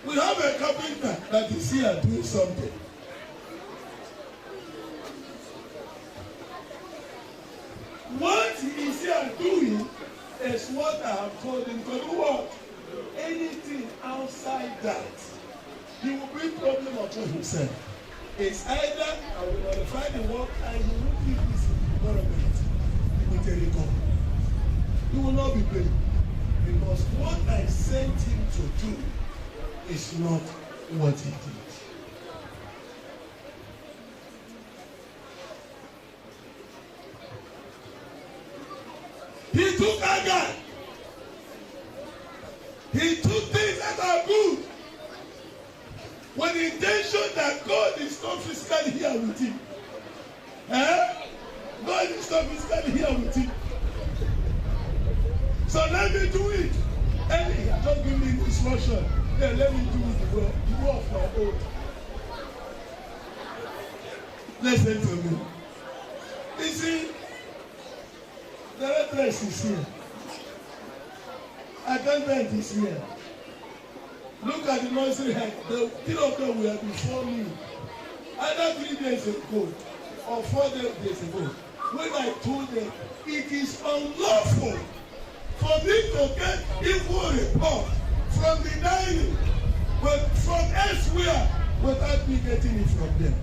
We have a carpenter that is here doing something. What he is here doing is what I have told him to do. What? Anything outside that, he will bring problem upon himself. It's either I will modify the work and he will leave this environment with a record. He will not be paid. Because what I sent him to do is not what he did. He took anger. He took things that are good with the intention that God is not physically here with him. God is not physically here with him. So let me do it. Hey, don't give me instruction. Then let me do it the way of my own. Listen to me. You see, the address is here. Attendant is here. Look at the nursery head. The three of them were before me. Either 3 days ago or 4 days ago. When I told them it is unlawful for me to get equal report from the dining, but from elsewhere without me getting it from them.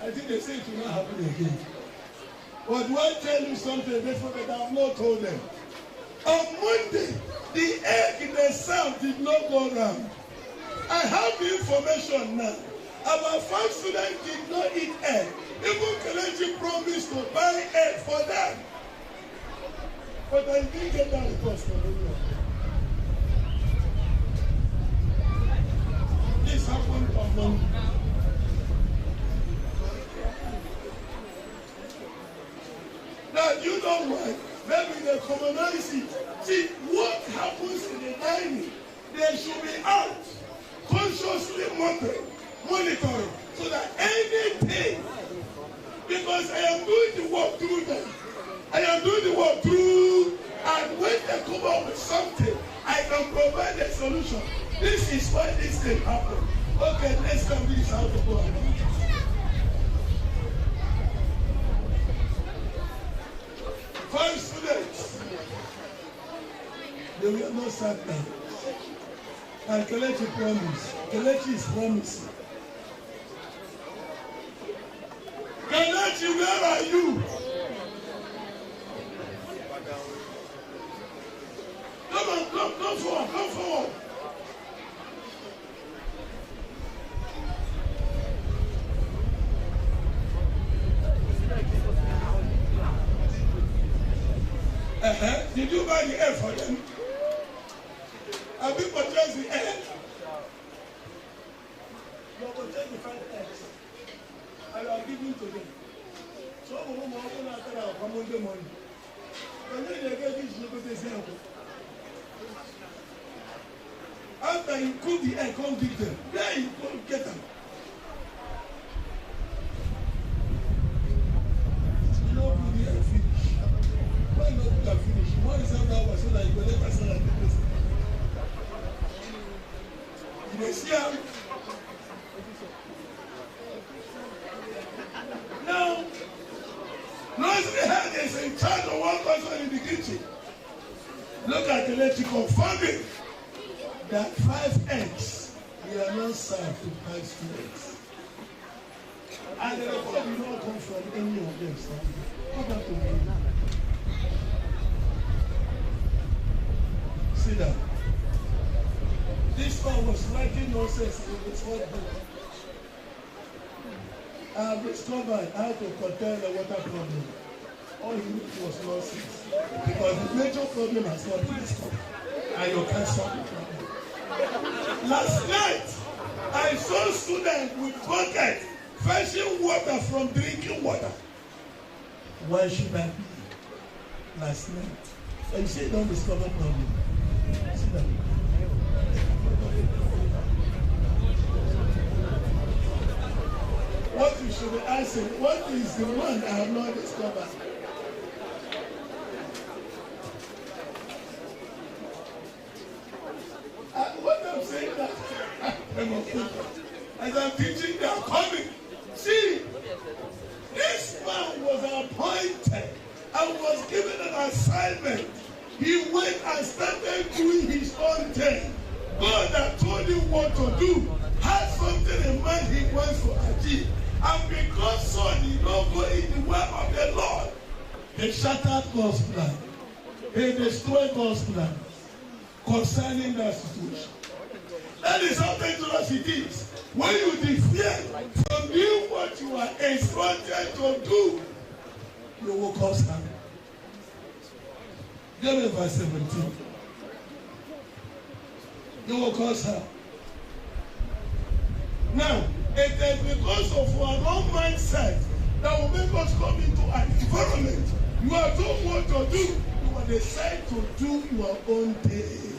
I think they say it will not happen again. But do I tell you something before that I have not told them? On Monday, the egg in the south did not go round. I have the information now. About 5 students did not eat egg. Even Kelechi promised to buy egg for them. But I didn't get that report from anyone. This happened on Monday. Now, you know why? Maybe they commonize it. See, what happens in the dining, they should be out, consciously monitoring, so that anything, because I am doing the work through them, and when they come up with something, I can provide a solution. This is why this thing happened. Okay, next time this is how to go about it. Five students, they will not sat down. And Kelechi promised. Kelechi is promising. Kelechi, where are you? Come on, come forward. Did you buy the air for them? Have you purchased the air? You have purchased the 5 eggs. I will give you to them. So we will open after our Monday morning. And then they get this look at this air. After you cook the egg, come give them. There you go, get them. You know, put the egg finish. Why not put that finish? What is that hour so that you will let us know that the person? You may see how. Now, nursery head is in charge of one person in the kitchen. Look at the lady confirming that 5 eggs were not served to 5 students. And the report did not come from any of them. So come back to me. Sit down. This one was writing nonsense in his notebook. I have discovered how to contain the water problem. All he needed was nonsense. Because the major problem has not been discovered. And you can't solve the problem. Last night, I saw students with buckets fetching water from drinking water. Why should I be? Last night. And you say don't discover problem. Sit down. What you should be asking, what is the one I have not discovered? As I'm teaching, they are coming. See, this man was appointed and was given an assignment. He went and started doing his own thing. God that told him what to do had something in mind he wants to achieve. And because son did not go in the way of the Lord, he shattered God's plan. He destroyed God's plan concerning that situation. That is how dangerous it is. When you defeat from doing what you are instructed to do, you will cause harm. Give me verse 17. You will cause harm. Now, it is because of our wrong mindset that will make us come into an environment. You are told what to do. You will decide to do your own thing.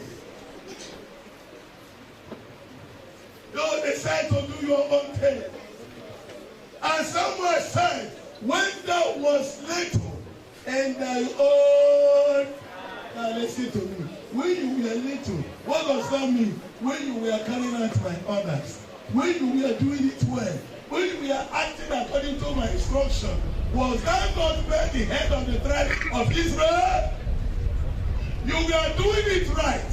You will decide to do your own thing. And someone said, when thou was little and thy own, now listen to me. When you were little, what does that mean? When you were carrying out my orders, when you were doing it well, when you were acting according to my instruction, was that not made the head of the tribe of Israel? You were doing it right,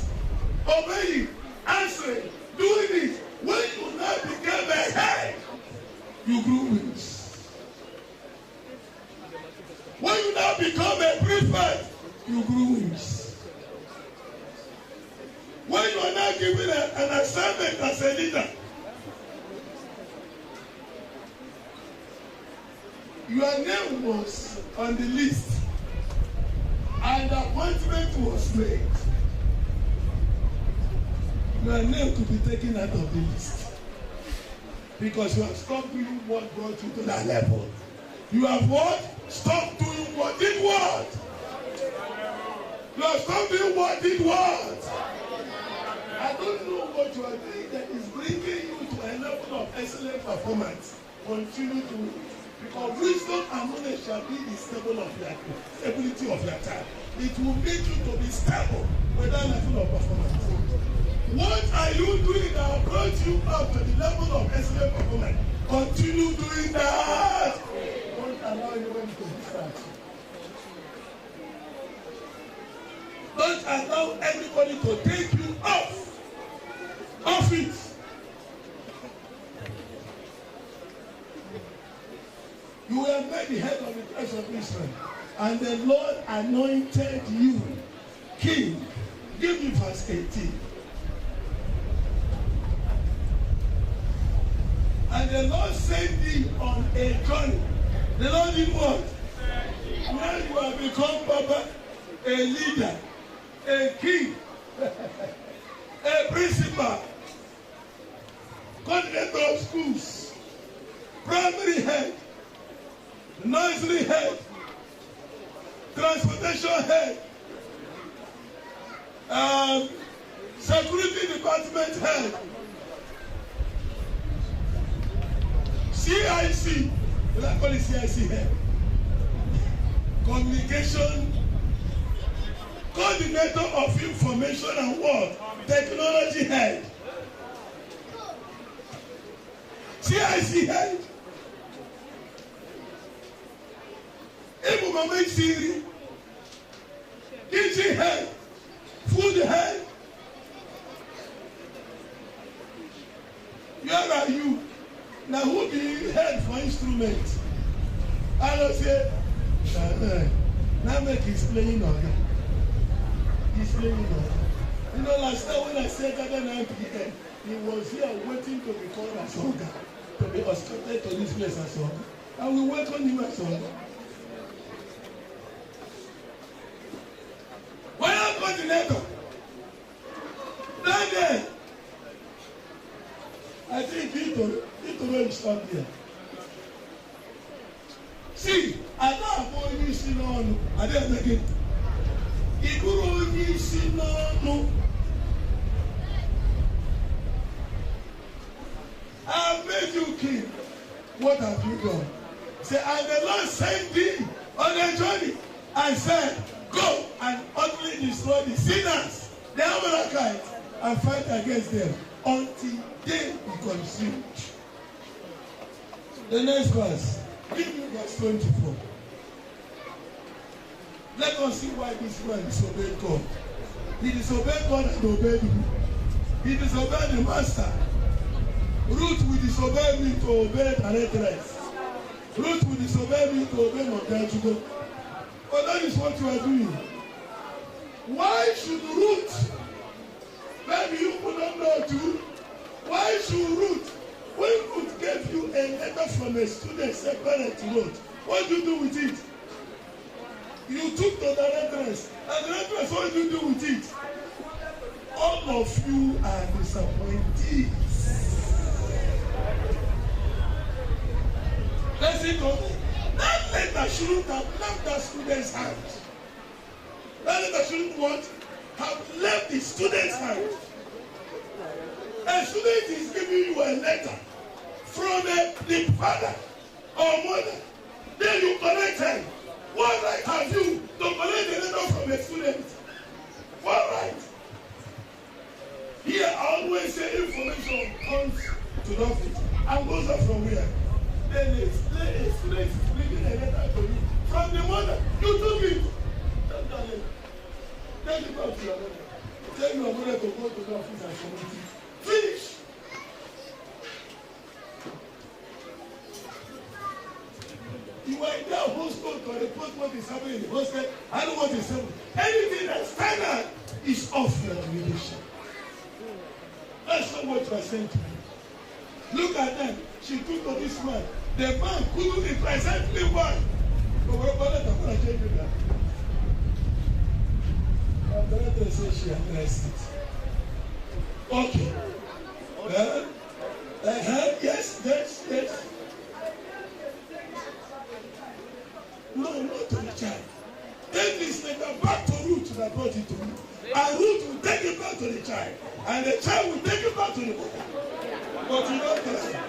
obeying, answering, doing it. When you now became a head, you grew wings. When you now become a prefect, you grew wings. When you are now given an assignment as a leader, your name was on the list and the appointment was made. Your name could be taken out of the list because you have stopped doing what brought you to that level. You have what? Stopped doing what did what? You have stopped doing what did what? I don't know what you are doing that is bringing you to a level of excellent performance. Continue to it. Because wisdom and knowledge shall be the stability of your time. It will make you to be stable with that level of performance. What are you doing that brought you up to the level of excellent performance? Continue doing that. Don't allow anyone to distract you. Don't allow anybody to take you off it. You were made the head of the church of Israel, and the Lord anointed you king. Give me verse 18. And the Lord sent thee on a journey. The Lord did what? Now you have become Baba, a leader, a king, a principal, coordinator of schools, primary head, nursery head, transportation head, security department head, CIC, what I call it CIC head, communication, coordinator of information and what? Technology head, CIC head, Mama Siri, kitchen head, food head. Where are you? Now who be head for instruments? I don't say, now make his playing on it. He's playing on it. You know, last time when I said that 9 p.m., he was here waiting to be called as Oga, to be escorted to this place as Oga. And we welcome him as Oga. Why coordinator? Then I think Ito is up here. See, I don't have only seen on. I didn't make it. Iguro only seen on. I made you king. What have you done? Say, and the Lord sent thee on a journey and said, go and utterly destroy the sinners, the Amalekites, and fight against them. until they be consumed. The next verse, give me verse 24. Let us see why this man disobeyed God. He disobeyed God and obeyed him. He disobeyed the master. Ruth will disobey me to obey the directress. Ruth will disobey me to obey Mogajugo. But that is what you are doing. Why should Ruth, maybe you would not know too, why should Ruth, when Ruth gave you a letter from a student, a parent wrote, what do you do with it? You took to the reference, and the reference, what do you do with it? All of you are disappointed. Listen to me. That letter shouldn't have left that student's hand. That letter shouldn't what? Have left the student's hand. A student is giving you a letter from the father or mother. Then you correct him. What right have you to collect a letter from a student? What right? Here I always say information comes to the office and goes up from where? Then a student is bringing a letter to you from the mother. You took it. Take it back to your mother. Tell your mother to go to the office and submit it. Finish. You are in that hostel to report what is happening in the hostel. I know what is happening. Anything that's standard is off your leadership. That's not what you are saying to me. Look at them. She took to this man. The man couldn't represent the one. But what about that? I'm going to change that. I'm going to say she addressed it. Okay. Yes. No, not to the child. Take this letter back to Ruth that brought it to me. And Ruth will take it back to the child. And the child will take it back to the mother. But you don't tell them.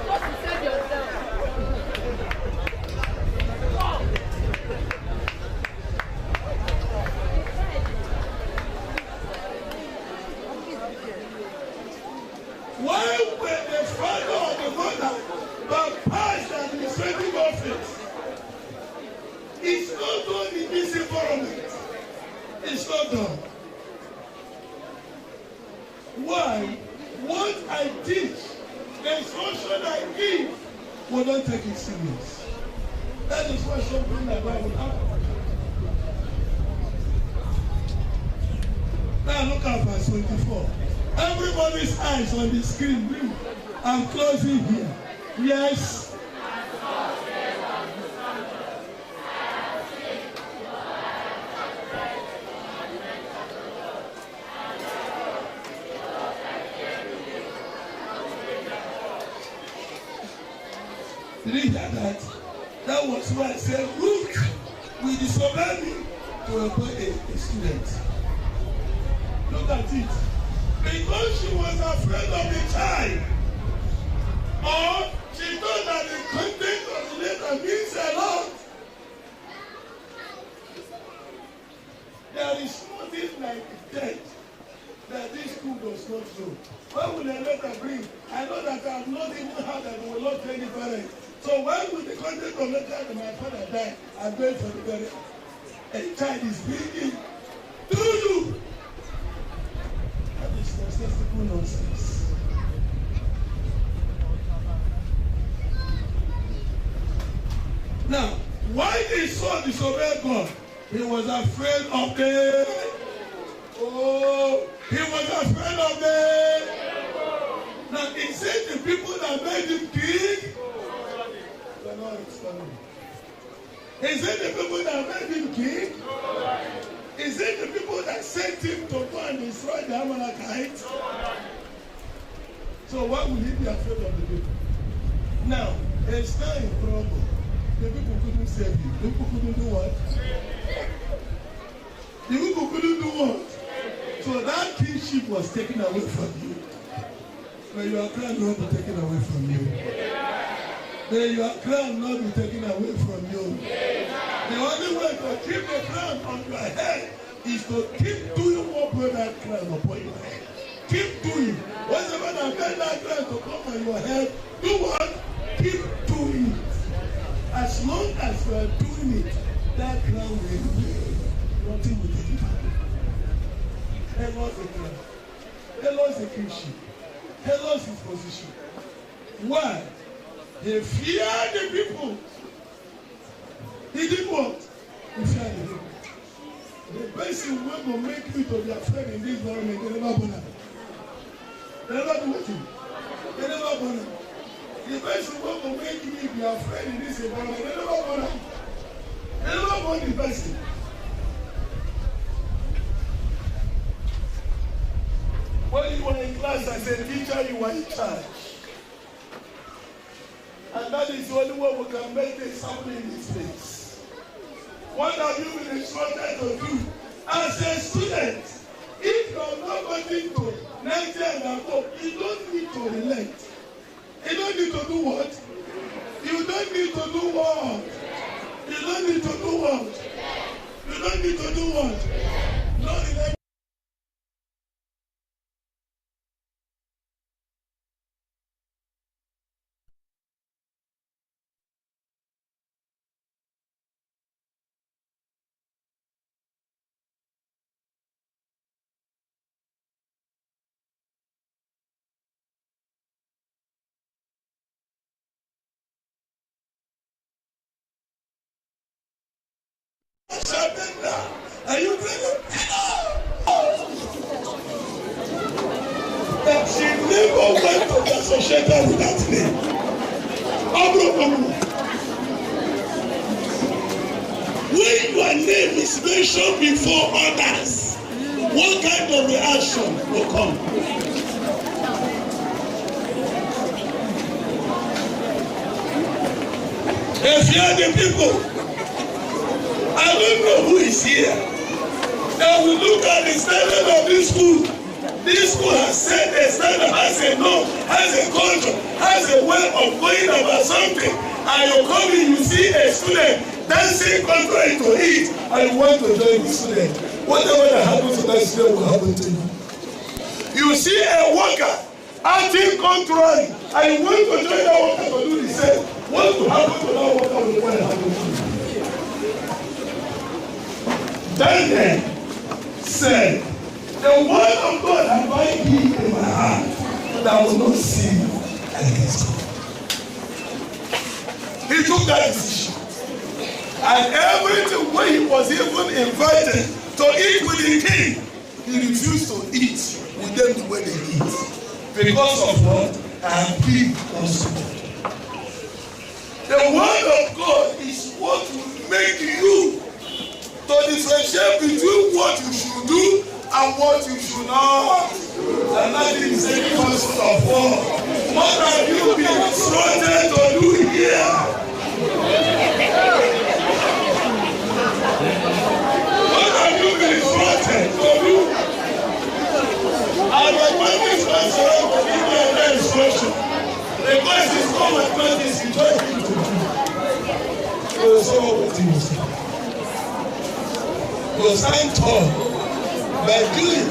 What you said yourself. Why when the father or the mother bypass the administrative office? It's not done in this environment. It's not done. Why? What I teach, the instruction I give, will not take it serious. That is why something like that will happen. Now look at verse 24. Everybody's eyes on the screen. I'm closing here. Yes. Did you hear that? That was why I said, Ruth will disobey me to obey a student. Look at it. Because she was afraid of the child, or she thought that the content of the letter means a lot. There is nothing like death that this school does not know. What will the letter bring? I know that I have not even heard that they will not tell the parents. So why will the content of the letter that my father died and wait for the parents? A child is bringing to you. That is nonsensical nonsense. Now, why did Saul disobey God? He was afraid of the. He was afraid of the. Now, is it the people that made him king? No, it's not. Is it the people that made him king? Is it the people that sent him to go and destroy the Amalekites? So why would he be afraid of the people? Now, it's not in trouble. The people couldn't save you. The people couldn't do what? The people couldn't do what? So that kingship was taken away from you. May your crown not be taken away from you. May your crown not be taken away from you. The only way to keep the crown on your head is to keep doing what brought that crown upon your head. Keep doing. Whatever that made that crown to come on your head, do what? Keep doing it. As long as you are doing it, that crown will remain. Nothing will take it back. Hello is the crown. Hello is the kingship. Hello is his position. Why? He feared the people. He did what? He feared the people. The person who will make you to be afraid in this environment, they never born. They never do what? They never born. The person who will make me be afraid in this environment, they never born. They never born the person. When you were in class as a teacher, you were in charge. And that is the only way we can make this happen in this place. What have you been instructed to do? As a student, if you are not going to 90 and above, you don't need to relent. You don't need to do what? You don't need to do what? You don't need to do what? You don't need to do what? No relent. Are you ready? That she never went to be associated with that name. When your name is mentioned before others, what kind of reaction will come? If you are the people, I don't know who is here. And we look at the standard of this school. This school has set a standard, has a norm, has a culture, has a way of going about something. And you come in, you see a student dancing contrary to it, and you want to join the student. Whatever that happens to that student will happen to you. You see a worker acting contrary, and you want to join that worker to do the same. What will happen to that worker will never happen to you. Daniel said, the word of God have I hid in my heart, that I will not sin against God. He took that decision. And everything when he was even invited to eat with the king, he refused to eat with them the way they eat. Because of what? I am big also. The word of God is what will make you to differentiate between what you should do and what you should not. And that is the person of war. What have you been instructed to do here? What have you been instructed to do? And my mind is concerned to give me an instruction. The question is not my mind is instructed to do. So what do you say? You stand tall by doing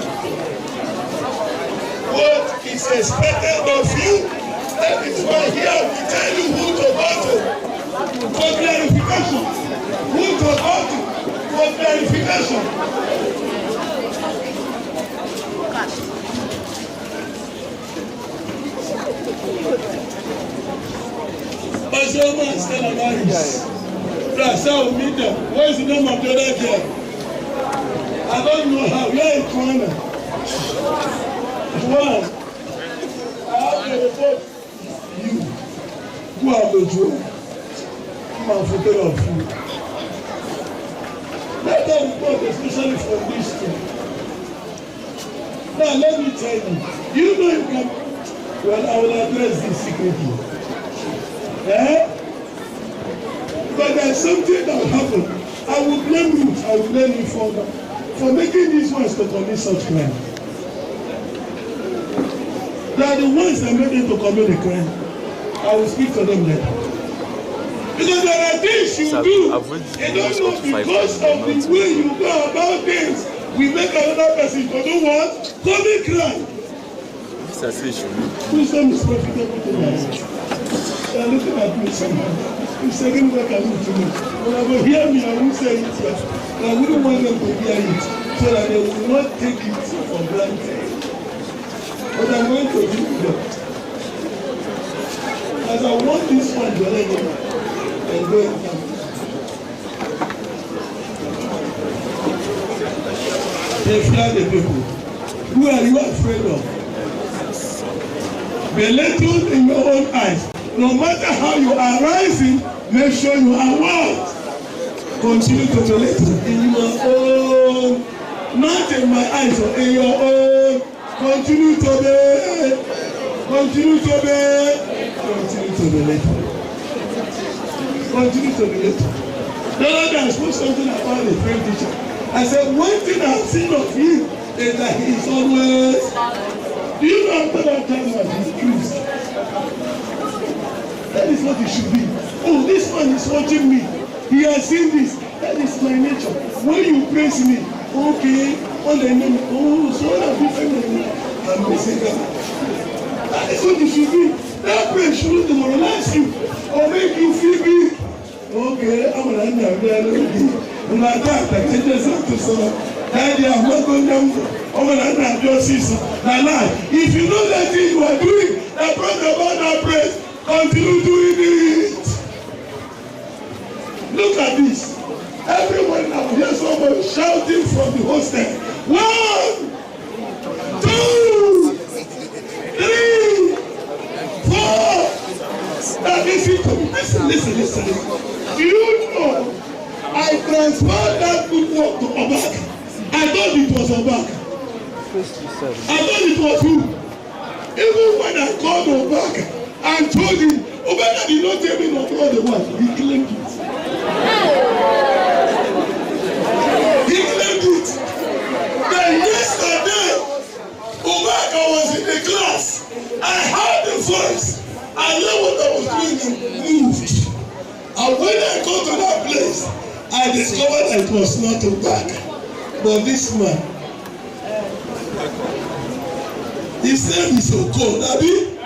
what is expected of you. That is why here we tell you who to go to for clarification. Who to go to for clarification. Pastor Man Stella Maris. Brasa will meet them. What is the name of the other girl? I don't know how. We are in corner. One. I have to report you. Who have the job? Come and photo of you. Let them report, especially from this thing. Now let me tell you. You know you can. Well, I will address this secretly. But there's something that will happen. I will blame you. I will blame you for making these ones to commit such crime. They are the ones that made them to commit the crime. I will speak to them later. Because there are things you do, you don't know because of the way you go about things, We make another person to do what? Commit crime. Wisdom is profitable to us. They are looking at me somehow. If second work I need to do. When I will hear me, I won't say it here. But I wouldn't want them to hear it so that they will not take it for granted. But I'm going to do them. As I want this one to let them and go and come. They fear the people. Who are you afraid of? Be little in your own eyes. No matter how you are rising, make sure you are what? Continue to be little in your own, not in my eyes, or in your own. Continue to be, continue to be, continue to be little. Continue to be little. The other day I spoke something about a friend teacher. I said, one thing I've seen of him is that he is always. Do you know after that time was increased? That is what it should be. Oh, this man is watching me. He has seen this. That is my nature. When you praise me, okay, on the name, oh, so I'm different. I'm missing that. That is what it should be. That praise should demoralize you or make you feel big. Okay, I'm going to have that. I'm not that. I just have to say. Daddy, I'm not going to if you know that thing you are doing, that brought about that praise, continue doing it. Look at this. Everyone now hear someone shouting from the hostel. 1, 2, 3, 4. Now listen to me. Listen. Do you know I transferred that good work to Obaka? I thought it was Obaka. I thought it was who? Even when I called Obaka and told him, Obaka did not tell me not all the work. He claimed it. He claimed it. Then yesterday, Obaka was in the class. I heard the voice. I knew what I was doing and moved. And when I got to that place, I discovered that it was not Obaka. But this man, his name is so cold. Abi,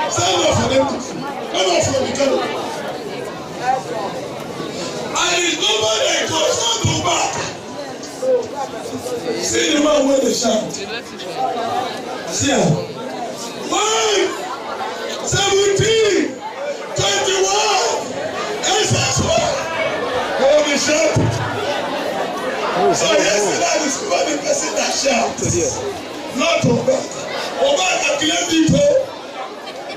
stand up for them. Come out from the camera. I discovered that it was not Obaka. See the man where they shout. See him. 1, 17, 21, SS1. Oh, they shout. So yesterday I discovered the person that shouts. Not Obaka. Obaka claimed it,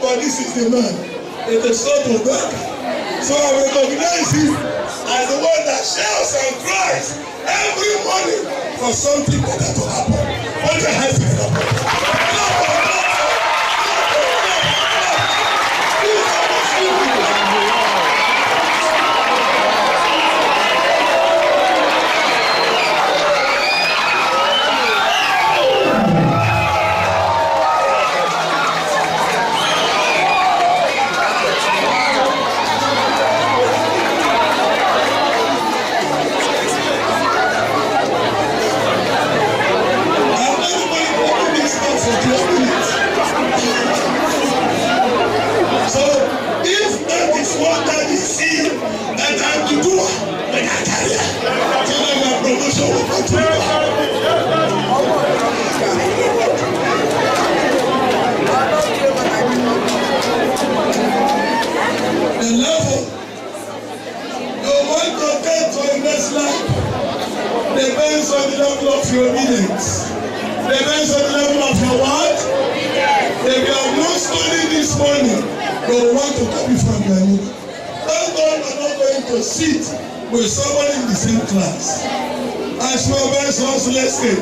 but this is the man. It is not Obaka. So I recognize him as the one that shouts and cries every morning for something better to happen. What the heck is happening? Your obedience. Depends on the level of your what? If you have not studied this morning, you will want to copy from your book. Thank God you are not going to sit with someone in the same class. As your best was listening,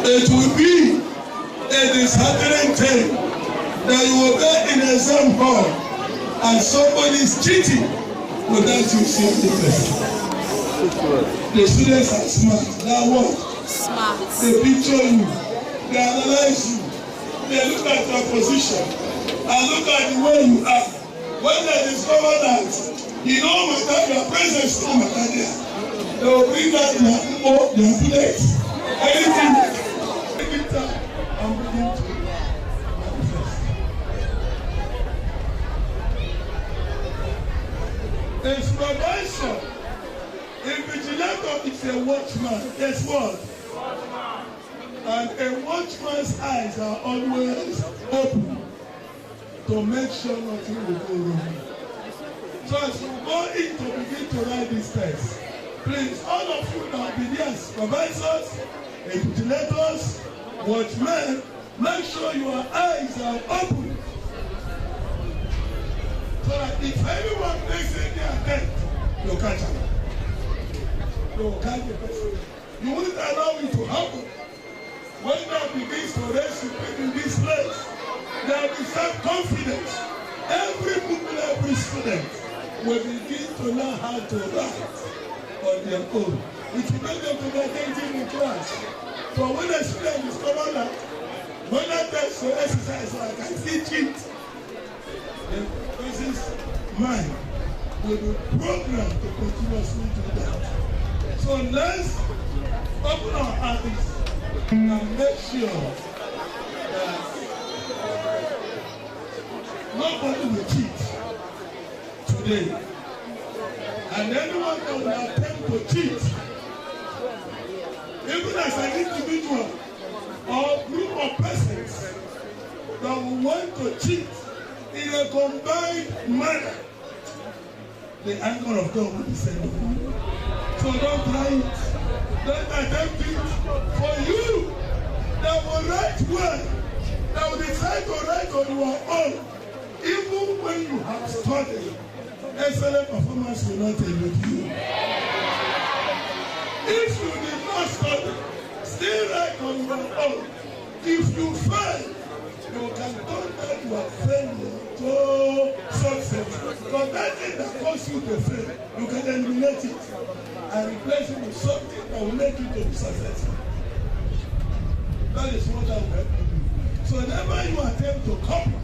it will be a disheartening thing that you will be in an exam hall and somebody is cheating without you seeing the person. The students are smart. They are what? Smart. They picture you. They analyze you. They look at your position and look at the way you are. When they discover that you know matter, your presence no matter there, they will bring that in or their plate, anything, every time I'm beginning to manifest. A supervisor, a vigilator is a watchman. Guess what? And a watchman's eyes are always open to make sure nothing will go wrong. So as you go in to begin to write this text, please, all of you now be there, supervisors, vigilators, watchmen, make sure your eyes are open. So that if anyone makes any attempt, you'll catch them. You'll catch the person. You won't allow it to happen. When God begins to raise you in this place, there will be self-confidence. Every pupil, every student will begin to learn how to write on their own. It will make them to be attentive in class. But when a student discovers that when I test to exercise so I can teach it, the person's mind will be programmed to continuously do that. So let's open our eyes and make sure that nobody will cheat today. And anyone that will attempt to cheat, even as an individual or group of persons that will want to cheat in a combined manner, the anger of God will descend upon you. So don't try it. Don't attempt it. For you that will write well, that will decide to write on your own, even when you have studied, excellent performance will not elude you. If you did not study, still write on your own. If you fail, you can turn that your failure to success. Because that thing that caused you to fail, you can eliminate it and replace it with something that will make you to be successful. That is what I will help you do. So whenever you attempt to copy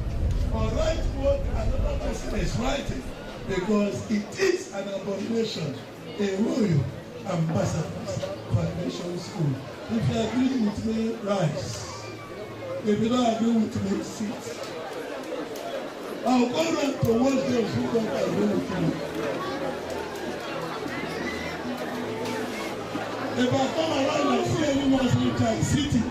or write what another person is writing, because it is an abomination, a royal ambassador's foundation school. If you agree with me, rise. If you don't agree with me, sit. I'll go around to watch those who don't agree with me. If I come around and see anyone who can sit it,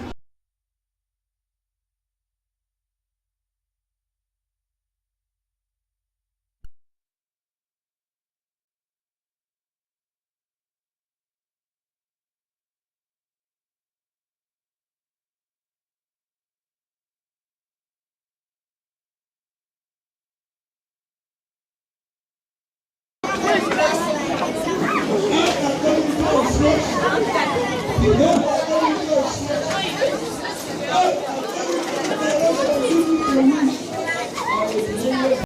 I can go to a